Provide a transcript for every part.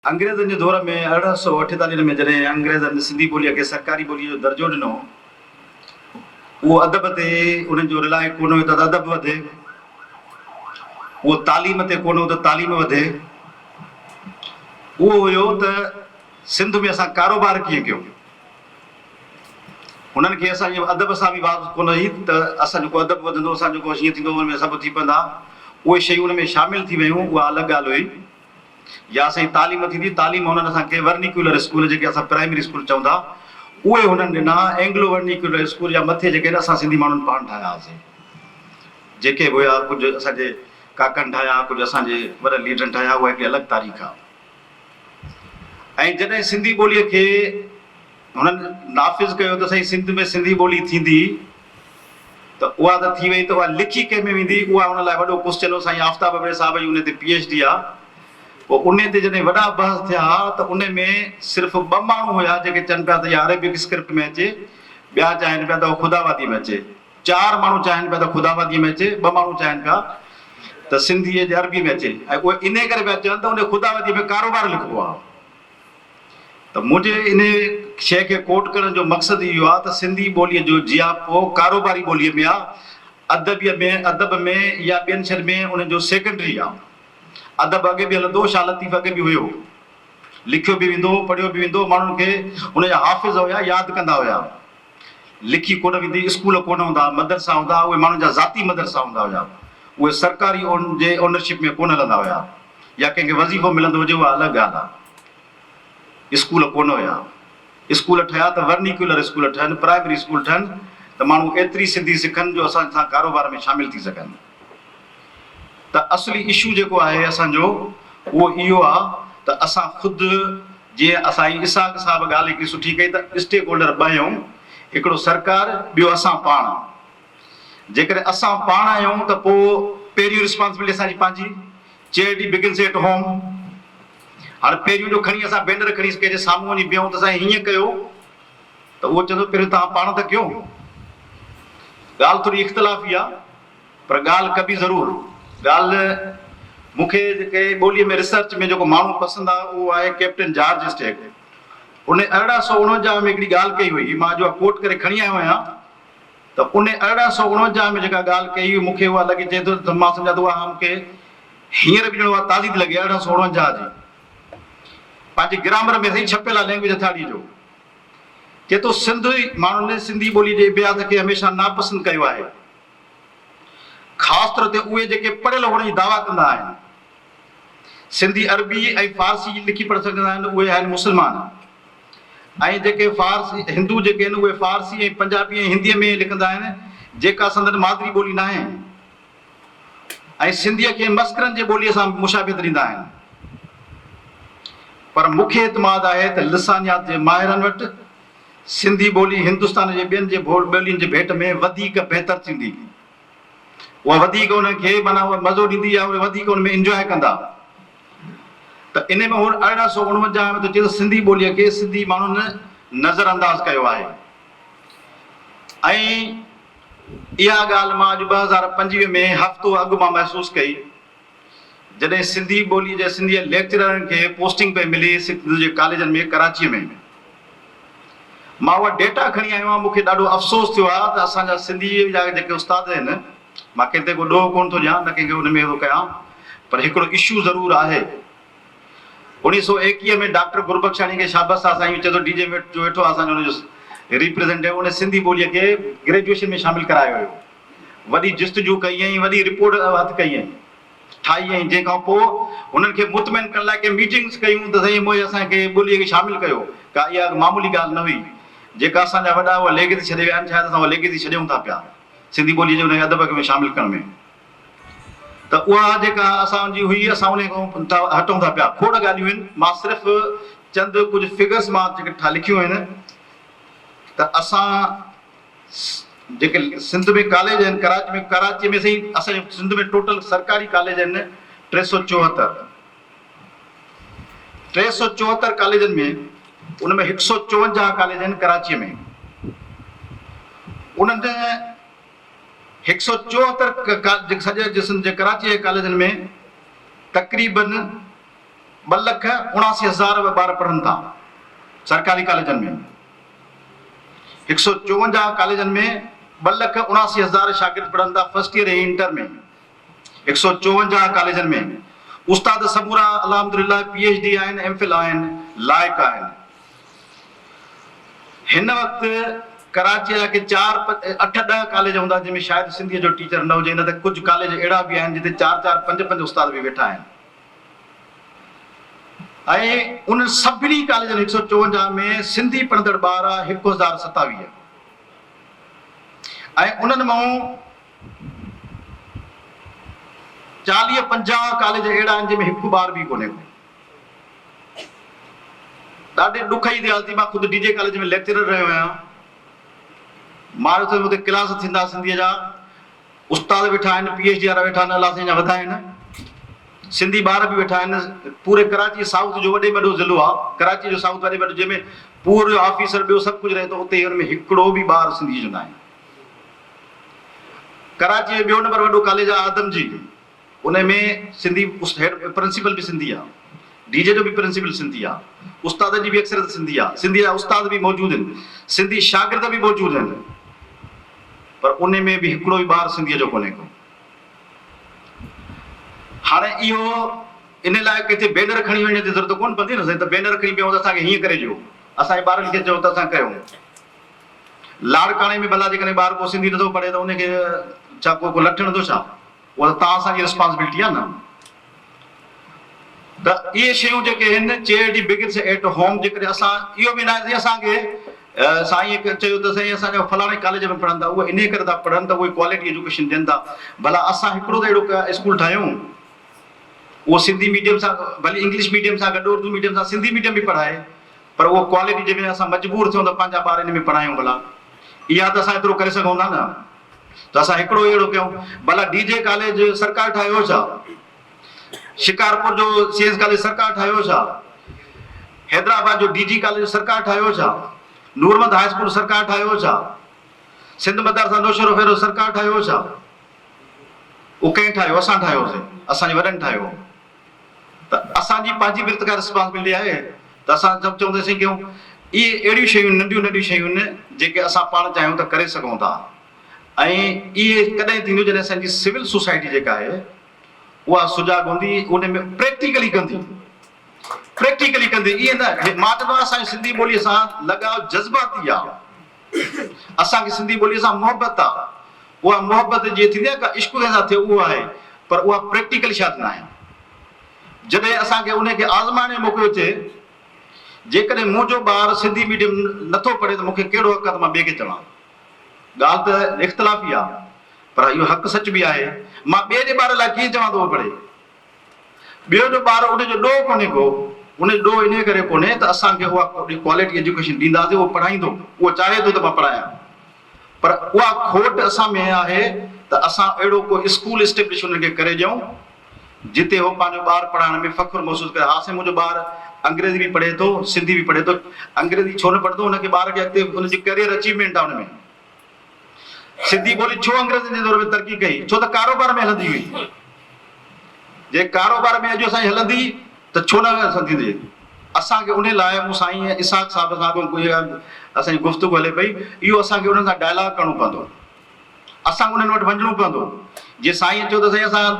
अंग्रेज़नि जे दौर में 1848 में जॾहिं अंग्रेज़नि सिंधी ॿोलीअ खे सरकारी ॿोलीअ जो दर्जो ॾिनो, उहो अदब ते उन्हनि जो रिलाए कोन हुयो त अदब वधे, उहो तालीम ते कोन हुयो त तालीम वधे, उहो हुयो त सिंध में असां कारोबार कीअं कयूं। हुननि खे असांजे अदब सां बि वात कोन हुई त असां जेको अदब वधंदो, असां जेको हीअं थींदो, हुन में सभु थी पवंदा, उहे शयूं हुन में शामिलु थी वियूं, उहा अलॻि ॻाल्हि हुई। या असांजी तालीम थींदी, तालीम हुननि असांखे वर्निकुलर स्कूल जेके असां प्राइमरी स्कूल चऊं था, उहे हुननि ॾिना। एंग्लो वर्निकुलर स्कूल या मथे जेके असां सिंधी माण्हुनि पाण ठाहिया हुआसीं, जेके बि हुया, कुझु असांजे काकनि ठाहिया, कुझु असांजे वॾनि लीडरनि ठाहिया, उहा हिकिड़ी अलॻि तारीख़ आहे। ऐं जॾहिं सिंधी ॿोलीअ खे हुननि नाफ़िज़ कयो त साईं सिंध में सिंधी ॿोली थींदी, त उहा त थी वई, त उहा लिखी कंहिं में वेंदी, उहा हुन लाइ वॾो क्वेश्चन हो। साईं आफ़ताब अबड़े साहिब जी उन ते PhD आहे। पोइ उन ते जॾहिं वॾा बहस थिया त उन में सिर्फ़ु 2 माण्हू हुया जेके चवनि पिया त इहा अरेबिक स्क्रिप्ट में अचे, ॿिया चाहिनि पिया त उहा ख़ुदावादी में अचे, 4 माण्हू चाहिनि पिया त ख़ुदावादी में अचे, 2 माण्हू चाहिनि पिया त सिंधीअ जे अरबी में अचे। ऐं उहे इन करे पिया चवनि त उन ख़ुदावादी में कारोबार लिखिबो आहे। त मुंहिंजे इन शइ खे कोट करण जो मक़सदु इहो आहे त सिंधी ॿोलीअ जो जियापो कारोबारी ॿोलीअ में आहे, अदब में या ॿियनि शयुनि में उनजो सेकेंडरी आहे। अदब अॻे बि हलंदो, शाह लतीफ़ अॻे बि हुयो, लिखियो बि वेंदो, पढ़ियो बि वेंदो, माण्हुनि खे हुनजा हाफ़िज़ हुया, यादि कंदा हुया। लिखी कोन वेंदी, स्कूल कोन हूंदा, मदरसा हूंदा, उहे माण्हुनि जा ज़ाती मदरसा हूंदा हुया, उहे सरकारी जे ओनरशिप में कोन हलंदा हुया, या कंहिंखे वज़ीफ़ो मिलंदो हुजे, उहा अलॻि ॻाल्हि आहे। स्कूल कोन हुया, स्कूल ठहिया त वर्निकुलर स्कूल ठहनि, प्राइमरी स्कूल ठहनि, त माण्हू एतिरी सिंधी सिखनि जो असां सां कारोबार में शामिलु थी सघनि। त असली इशू जेको आहे असांजो उहो इहो आहे त असां ख़ुदि, जीअं असांजी इसाक़ साहिब ॻाल्हि हिकिड़ी सुठी कई त स्टेक होल्डर 2 आहियूं, हिकिड़ो सरकार, ॿियो असां पाण। जेकॾहिं असां पाण आहियूं त पोइ पहिरियों रिस्पॉन्सिबिलिटी असांजी पंहिंजी, चैरिटी बिगिन्स एट होम। हाणे पहिरियों जो खणी असां बैनर खणी कंहिंजे साम्हूं वञी बीहूं त असां हीअं कयो, त उहो चवंदो पहिरियों तव्हां पाण त कयो। ॻाल्हि थोरी इख़्तिलाफ़ी आहे, पर ॻाल्हि कबी ज़रूरु। ॻाल्हि मूंखे जेके ॿोलीअ में रिसर्च में जेको माण्हू पसंदि आहे उहो आहे कैप्टन जॉर्ज स्टेक। उन 1849 में हिकिड़ी ॻाल्हि कई हुई, मां जो कोट करे खणी आयो आहियां, त उन 1849 में जेका ॻाल्हि कई हुई मूंखे उहा लॻी, चए थो त मां सम्झा थो उहा मूंखे हींअर बि ॼणो ताज़ी थी लॻे, 1849 जी, पंहिंजी ग्रामर में सही छपियल आहे लैंग्वेज अथाड़ी जो। चए थो सिंधी माण्हुनि सिंधी ॿोली जे इब्तियात खे हमेशह नापसंदि कयो आहे, ख़ासि तौर ते उहे जेके पढ़ियल हुअण जी दावा कंदा आहिनि। सिंधी अरबी ऐं फारसी लिखी पढ़ी सघंदा आहिनि, उहे आहिनि मुस्लमान, ऐं जेके फारसी हिंदू जेके आहिनि उहे फारसी ऐं पंजाबी ऐं हिंदीअ में लिखंदा आहिनि, जेका संदन मादरी ॿोली न आहे, ऐं सिंधीअ खे मस्करनि जे ॿोलीअ सां मुशाबित ॾींदा आहिनि। पर मूंखे एतमाद आहे त लिसानियात जे माहिरनि वटि सिंधी ॿोली हिंदुस्तान जे ॿियनि जे ॿोलियुनि जे भेट में वधीक बहितर थींदी, उहा वधीक उनखे माना उहा मज़ो ॾींदी आहे, उहे वधीक उन में इंजॉय कंदा। त इन में 1849 में त चए सिंधी ॿोलीअ खे सिंधी माण्हुनि नज़रअंदाज़ कयो आहे। ऐं इहा ॻाल्हि मां अॼु 2025 में हफ़्तो अॻु मां महसूसु कई, जॾहिं सिंधी ॿोली जे सिंधीअ लेक्चररनि खे पोस्टिंग पे मिली सिंध जे कॉलेजनि में कराचीअ में। मां उहा डेटा खणी आयो आहियां, मूंखे ॾाढो अफ़सोस थियो आहे त असांजा सिंधीअ जा जेके उस्ताद आहिनि, मां कंहिं ते को ॾोह कोन थो ॾियां, न कंहिंखे हुन में थो कयां, पर हिकिड़ो इशू ज़रूरु आहे। 1921 में डॉक्टर गुरबख्शानी खे शाबस आहे, साईं चए थो DJ में जो वेठो आहे असांजो हुनजो रिप्रेज़ेंटेटिव, उन सिंधी ॿोलीअ खे ग्रेजुएशन में शामिलु करायो हुयो, वॾी जिस्तजू कई ऐं वॾी रिपोर्ट हथु कई ऐं ठाही ऐं जंहिंखां पोइ हुननि खे मुतमइन करण लाइ कंहिं मीटिंग्स कयूं त साईं मोए असांखे ॿोलीअ खे शामिलु कयो। का इहा मामूली ॻाल्हि न हुई, जेका असांजा वॾा उहा लेगेसी छॾे विया आहिनि, शायदि असां उहा लेगेसी छॾियूं था पिया सिंधी ॿोलीअ जे हुन अदब में शामिलु करण में। त उहा जेका असांजी हुई, असां उन खां हटूं था पिया, खोड़ ॻाल्हियूं आहिनि। मां सिर्फ़ु चंद कुझु फिगर्स मां जेके लिखियूं आहिनि, त असां जेके सिंध में कॉलेज आहिनि, कराची में सही असांजे सिंध में टोटल सरकारी कॉलेज आहिनि 374 कॉलेजनि में, उन में 154 कॉलेज आहिनि कराचीअ में। उन्हनि 174 सॼे जिस्म जे कराची जे कॉलेजनि में तक़रीबन 2,79,000 ॿार पढ़नि था सरकारी कॉलेजनि में। 154 कॉलेजनि में 2,79,000 शागिर्द पढ़नि था फर्स्ट ईयर ऐं इंटर में। 154 कॉलेजनि में उस्ताद समूरा अल्हम्दुलिल्लाह PhD आहिनि, MPhil आहिनि, लाइक़ आहिनि। हिन वक़्तु कराची जा के 8-10 कॉलेज हूंदा जंहिंमें शायदि सिंधीअ जो टीचर न हुजे, न त कुझु कॉलेज अहिड़ा बि आहिनि जिते 4-4, 5-5 उस्ताद बि वेठा आहिनि। ऐं उन सभिनी कॉलेजनि 154 में सिंधी पढ़ंदड़ ॿार 1,027 ऐं उन्हनि मां 40-50 कॉलेज अहिड़ा आहिनि जंहिंमें हिकु ॿार बि कोन्हे। ॾाढे ॾुख जी ॻाल्हि थी। मां ख़ुदि DJ कॉलेज में लेक्चरर रहियो आहियां। मां हुते क्लास थींदा सिंधीअ जा, उस्ताद वेठा आहिनि, PhD वारा वेठा आहिनि, अलाह साईं जा वधा आहिनि, सिंधी ॿार बि वेठा आहिनि। पूरे कराची साउथ जो वॾे वॾो ज़िलो आहे, कराची जो साउथ वॾे वॾो, जंहिंमें पूरो ऑफिसर ॿियो सभु कुझु रहे थो, उते हुन में हिकिड़ो बि ॿार सिंधी जो न आहे। कराची जो ॿियो नंबर वॾो कॉलेज आहे आदमजी, उन में सिंधी हेड प्रिंसिपल बि सिंधी आहे, DJ जो बि प्रिंसिपल सिंधी आहे, उस्ताद जी बि अक्सरियत सिंधी आहे, सिंधी जा उस्ताद बि मौजूदु आहिनि, सिंधी शागिर्द बि मौजूदु आहिनि, पर उन में बि हिकिड़ो ई ॿार सिंधीअ जो कोन्हे को। हाणे इहो इन लाइ किथे बैनर खणी वञण जी ज़रूरत कोन पवंदी न साईं, त बैनर खणी वियो त असांखे हीअं करे ॾियो, असांजे ॿारनि खे चओ त असां कयूं। लाड़काणे में भला जेकॾहिं ॿार को सिंधी नथो पढ़े त उनखे छा को लठ नथो छा? उहा त तव्हां असांजी रिस्पॉन्सिबिलिटी आहे न। त इहे शयूं जेके आहिनि, चैरिटी बिगिन्स एट होम। जेकॾहिं असां इहो बि न आहे असांखे साईं चयो त साईं असांजा फलाणे कॉलेज में पढ़नि था, उहे इन करे था पढ़नि त उहे क्वालिटी एजुकेशन ॾियनि था। भला असां हिकिड़ो त अहिड़ो स्कूल ठाहियूं, उहो सिंधी मीडियम सां, भले इंग्लिश मीडियम सां गॾु उर्दू मीडियम सां सिंधी मीडियम बि पढ़ाए, पर उहो क्वालिटी जंहिंमें असां मजबूर थियूं त पंहिंजा ॿार इन में पढ़ायूं। भला इहा त असां एतिरो करे सघूं था न, त असां हिकिड़ो अहिड़ो कयूं। भला DJ कॉलेज सरकार ठाहियो छा? शिकारपुर जो CS कॉलेज सरकार ठाहियो छा? हैदराबाद जो DG कॉलेज सरकार ठाहियो छा? नूरमद हाई स्कूल सरकार ठाहियो छा? सिंध मदरसा नौशरो फेरो सरकार ठाहियो छा? उहो कंहिं ठाहियो? असां ठाहियोसीं, असांजे वॾनि ठाहियो। त असांजी पंहिंजी बि त रिस्पॉन्सिबिलिटी आहे त असां सभु चवंदासीं कयूं। इहे अहिड़ियूं शयूं, नंढियूं नंढियूं शयूं आहिनि जेके असां पाण चाहियूं त करे सघूं था। ऐं इहे कॾहिं थींदियूं जॾहिं असांजी सिविल सोसाइटी जेका आहे उहा सुजाॻ हूंदी, उन में प्रैक्टिकली कंदी। इहे न मां चवंदो आहियां असांजी सिंधी ॿोलीअ सां लॻाव जज़्बाती आहे, असांखे सिंधी ॿोलीअ सां मोहबत आहे। उहा मोहबत जीअं थींदी आहे का इश्क सां थिए उहा आहे, पर उहा प्रैक्टिकल शायदि न आहे। जॾहिं असांखे उनखे आज़माइण जो मौक़ो अचे, जेकॾहिं मुंहिंजो ॿारु सिंधी मीडियम नथो पढ़े त मूंखे कहिड़ो हक़ आहे त मां ॿिए खे चवां? ॻाल्हि त इख़्तिलाफ़ी आहे, पर इहो हक़ सच बि आहे। मां ॿिए जे ॿार लाइ कीअं चवां थो पढ़े? ॿियो जो ॿारु उनजो ॾोह कोन्हे को, उनजो ॾोह इन करे कोन्हे त असांखे उहा क्वालिटी एजुकेशन ॾींदासीं, उहो पढ़ाईंदो, उहो चाहे थो त मां पढ़ायां, पर उहा खोट असां में आहे त असां अहिड़ो को स्कूल स्टेब्लिश उनखे करे ॾियूं जिते उहो पंहिंजो ॿारु पढ़ाइण में फ़ख़्रु महसूसु करे। हा साईं मुंहिंजो ॿारु अंग्रेजी बि पढ़े थो, सिंधी बि पढ़े थो। अंग्रेजी छो न पढ़ंदो? हुनखे ॿार खे अॻिते हुनजी करियर अचीवमेंट आहे हुन में। सिंधी ॿोली छो अंग्रेज़नि जे दौर में तरक़ी कई? छो त कारोबार में हलंदी हुई। जे कारोबार में अॼु असांजी हलंदी त छो न थींदी? असांखे उन लाइ मूं साईं इसाक़ साहिब सां असांजी गुफ़्तगू हले पई, इहो असांखे उन्हनि सां डायलॉग करिणो पवंदो, असांखे उन्हनि वटि वञिणो पवंदो। जीअं साईं चयो त साईं असां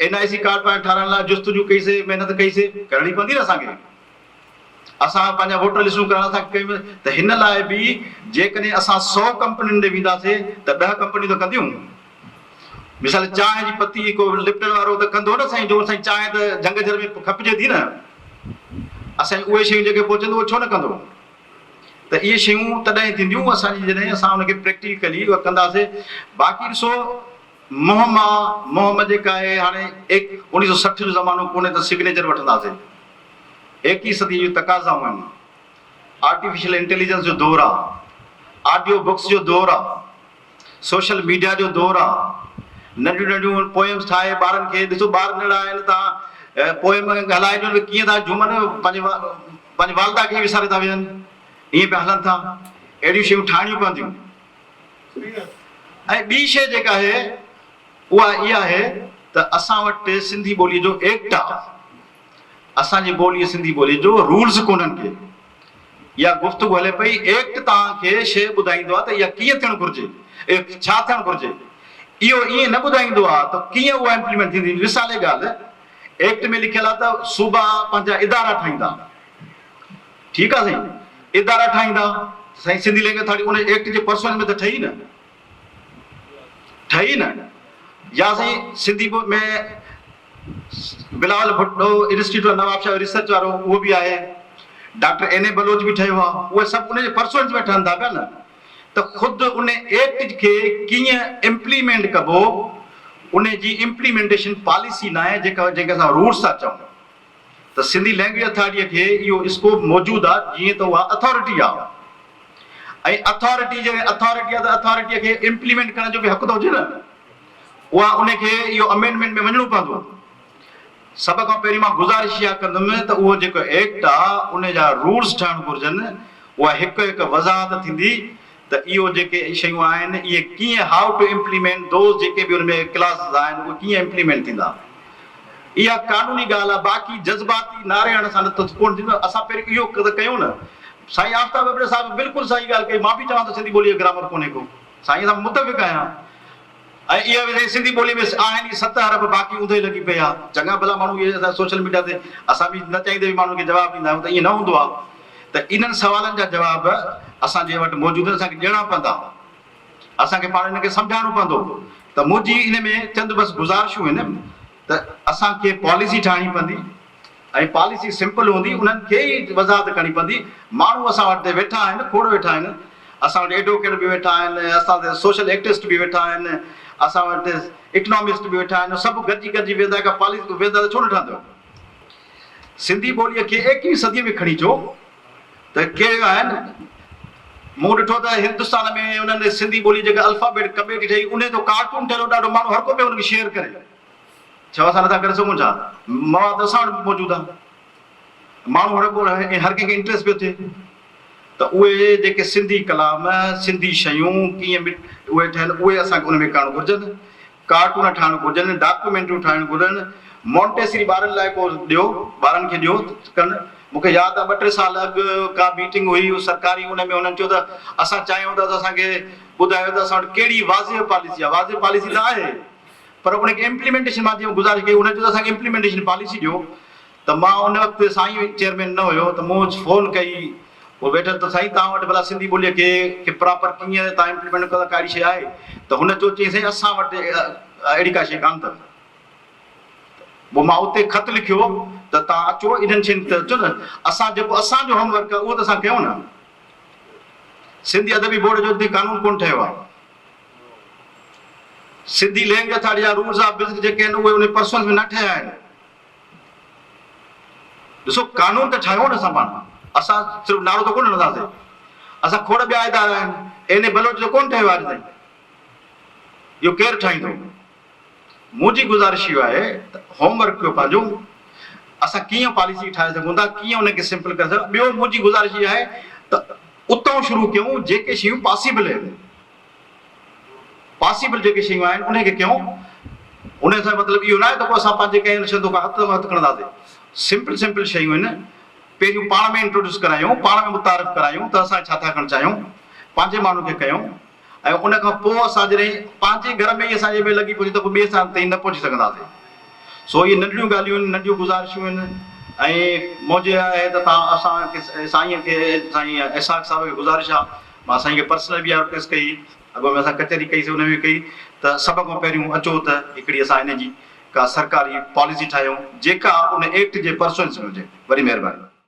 NIC कार्ड पाण ठाहिण लाइ जुस्तजू कईसीं, महिनत कईसीं, करणी पवंदी न असांखे। असां पंहिंजा वोटर लिस्टूं करण असांखे कयूं, त हिन लाइ बि जेकॾहिं असां 100 कंपनियुनि ॾे वेंदासीं त 10 कंपनियूं त कंदियूं। मिसाल चांहि जी पती को लिप्टन वारो त कंदो न साईं, जो साईं चांहि त जंग जर में खपिजे थी न, असांजी उहे शयूं जेके पहुचंदियूं उहो छो न कंदो? त इहे शयूं तॾहिं थींदियूं असांजी जॾहिं असां हुनखे प्रैक्टिकली उहा कंदासीं। बाक़ी ॾिसो मोहम्मद जेका आहे, हाणे 1960 जो ज़मानो कोन्हे त सिग्नेचर वठंदासीं। 21 सदी जूं तक़ाज़ाऊं आहिनि, आर्टिफिशियल इंटेलिजेंस जो दौरु आहे, ऑडियो बुक्स जो दौरु आहे, सोशल मीडिया जो दौरु आहे। नंढियूं नंढियूं पोएम्स ठाहे ॿारनि खे ॾिसो, ॿार नंढा आहिनि, तव्हां पोएम हलाए ॾियो कीअं था झूमनि, पंहिंजी वालदा खे विसारे था वेहनि, ईअं पिया हलनि था। अहिड़ियूं शयूं ठाहिणियूं पवंदियूं। ऐं ॿी शइ जेका आहे उहा इहा आहे त असां वटि सिंधी ॿोलीअ जो एक्ट आहे, असांजी ॿोली सिंधी ॿोली जो रूल्स कोन्हनि के, इहा गुफ़्तगू हले पई एक्ट तव्हांखे शइ ॿुधाईंदो आहे त इहा कीअं थियणु घुरिजे, छा थियणु घुरिजे, इहो ईअं न ॿुधाईंदो आहे त कीअं उहा इम्प्लीमेंट थींदी। मिसाल जी ॻाल्हि, एक्ट में लिखियलु आहे त सूबा पंहिंजा इदारा ठाहींदा, ठीकु आहे साईं, इदारा ठाहींदा, साईं सिंधी लैंग्वेज अथॉरिटी उन एक्ट जे पर्सनल में त ठही न, ठही न। या साईं सिंधी में Bilawal Bhutto institute of Nawabshah research वारो उहो बि आहे, डॉक्टर एन ए बलोच बि ठहियो आहे, उहे सभु उनजे पर्सनल में ठहनि था पिया न। त ख़ुदि उन एक्ट खे कीअं इम्प्लीमेंट कबो, उन जी इम्प्लीमेंटेशन पॉलिसी न आहे जंहिंखे असां रूल्स था चऊं। त सिंधी लैंग्वेज अथॉरिटीअ खे इहो स्कोप मौजूदु आहे, जीअं त उहा अथॉरिटी आहे, ऐं अथॉरिटी आहे त अथॉरिटीअ खे इम्प्लीमेंट करण जो बि हक़ थो हुजे न। उहा उनखे इहो अमेंडमेंट में वञिणो पवंदो। सभ खां पहिरीं मां गुज़ारिश इहा कंदुमि त उहो जेको एक्ट आहे उन जा रूल्स ठहणु घुरिजनि, उहा हिकु हिकु वज़ाहत थींदी त इहो जेके शयूं आहिनि इहे कीअं हाउ टू इम्प्लीमेंट दोज़ जेके बि उनमें क्लासिस आहिनि उहे कीअं इम्प्लीमेंट थींदा। इहा कानूनी ॻाल्हि आहे, बाक़ी जज़्बाती नारे हणण सां न कोन थींदो। असां पहिरीं इहो कयूं न। साईं आफ्ताब अबड़े साहिब बिल्कुलु सही ॻाल्हि कई, मां बि चवां त सिंधी ॿोलीअ ग्रामर कोन्हे को, साईं सां मुतफ़िक़ आहियां। ऐं इहा सिंधी ॿोली में आहिनि 7 हरफ़, बाक़ी ऊंधे लॻी पिया। चङा भला माण्हू इहे सोशल मीडिया ते असां बि न चाहींदे बि माण्हुनि खे जवाबु ॾींदा आहियूं, त ईअं न हूंदो आहे। त इन्हनि सवालनि जा जवाब असांजे वटि मौजूदु आहिनि, असांखे ॾियणा पवंदा, असांखे पाण हिनखे सम्झाइणो पवंदो। त मुंहिंजी इन में चंद बसि गुज़ारिशूं आहिनि त असांखे पॉलिसी ठाहिणी पवंदी, ऐं पॉलिसी सिंपल हूंदी, उन्हनि खे ई वज़ाहत करणी पवंदी। माण्हू असां वटि वेठा आहिनि, खोड़ वेठा आहिनि, असां वटि एडवोकेट बि वेठा आहिनि, असां वटि सोशल एक्टिविस्ट बि वेठा आहिनि, असां वटि इकनॉमिस्ट बि वेठा आहिनि, सभु गॾिजी वेंदा का पॉलिसी वेंदा त छो न ठहंदो। सिंधी ॿोलीअ खे 21वीं सदीअ में खणी अचो त कहिड़े आहिनि। मूं ॾिठो त हिंदुस्तान में उन्हनि सिंधी ॿोली जेका अल्फाबेट कमेटी ठही, उन जो कार्टून ठहियो, ॾाढो माण्हू हर को पियो उनखे शेयर करे। छा असां नथा करे सघूं छा? मवाद असां वटि मौजूदु आहे, माण्हू हर कंहिंखे इंट्रस्ट पियो थिए। त उहे जेके सिंधी कलाम, सिंधी शयूं कीअं उहे ठहिनि, उहे असांखे उन में करणु घुरिजनि, कार्टून ठाहिणु घुरिजनि, डॉक्यूमेंटरियूं ठाहिणु घुरिजनि। मॉन्टेसरी ॿारनि लाइ को ॾियो, ॿारनि खे ॾियो कनि। मूंखे यादि आहे 2-3 साल अॻु का मीटिंग हुई सरकारी, उन में उन्हनि चयो त असां चाहियूं था त असांखे ॿुधायो त असां वटि कहिड़ी वाज़िब पॉलिसी आहे। वाज़िब पॉलिसी त आहे, पर उनखे इम्प्लीमेंटेशन मां जीअं गुज़ारिश कई, उन चयो त असांखे इम्प्लीमेंटेशन पॉलिसी ॾियो। त मां उन वक़्तु साईं चेयरमैन न हुयो, त मूं फ़ोन कई, उहो वेठल त साईं तव्हां वटि भला सिंधी ॿोलीअ खे प्रॉपर कीअं तव्हां इम्प्लीमेंट कंदा, कहिड़ी शइ आहे? त हुन चयो, चई साईं असां वटि अहिड़ी का शइ कान अथव। पोइ मां उते ख़त लिखियो त तव्हां अचो, इन्हनि शयुनि ते अचो न, असां जेको असांजो होमवर्क आहे उहो त असां कयूं न। सिंधी अदबी बोर्ड जो हिते कानून कोन ठहियो आहे। सिंधी लैंग्वेज अथॉरिटी जा रूल्स ऑफ बिज़नेस जेके आहिनि उहे उन पर्सनल में न ठहिया आहिनि। ॾिसो कानून त ठाहियो न असां पाण, असां सिर्फ़ु नारो त कोन हणंदासीं। असां खोड़ ॿिया इदारा आहिनि, एन ए बलोच जो कोन ठहियो आहे अॼु ताईं। इहो केरु ठाहींदो? मुंहिंजी गुज़ारिश इहो आहे त होमवर्क कयो पंहिंजो, असां कीअं पॉलिसी ठाहे सघूं था, कीअं उनखे सिंपल करे सघूं। ॿियो मुंहिंजी गुज़ारिश इहा आहे त उतां शुरू कयूं जेके शयूं पॉसिबल आहिनि, पॉसिबल जेके शयूं आहिनि उनखे कयूं। उन सां मतिलबु इहो न आहे त पोइ असां पंहिंजे कंहिं शइ खां हथु खणंदासीं। सिंपल शयूं आहिनि, पहिरियों पाण में इंट्रोड्यूस करायूं, पाण में मुतारिफ़ करायूं त असां छा था करणु चाहियूं, पंहिंजे माण्हू खे कयूं, ऐं उन खां पोइ असां जॾहिं पंहिंजे घर में ई असांजे में लॻी पहुची त पोइ ॿिए सां ताईं न पहुची सघंदासीं। सो इहे नंढियूं ॻाल्हियूं आहिनि, नंढियूं गुज़ारिशूं आहिनि। ऐं मुंहिंजे आहे त तव्हां असांखे साईं खे, साईं इसाक़ साहिब खे गुज़ारिश आहे, मां साईं खे पर्सनल बि रिक्वेस्ट कई, अॻो में असां कचहरी कईसीं, उन में कई त सभ खां पहिरियों अचो त हिकिड़ी असां हिन जी का सरकारी पॉलिसी ठाहियूं जेका उन एक्ट जे पर्सनल में हुजे। वरी महिरबानी।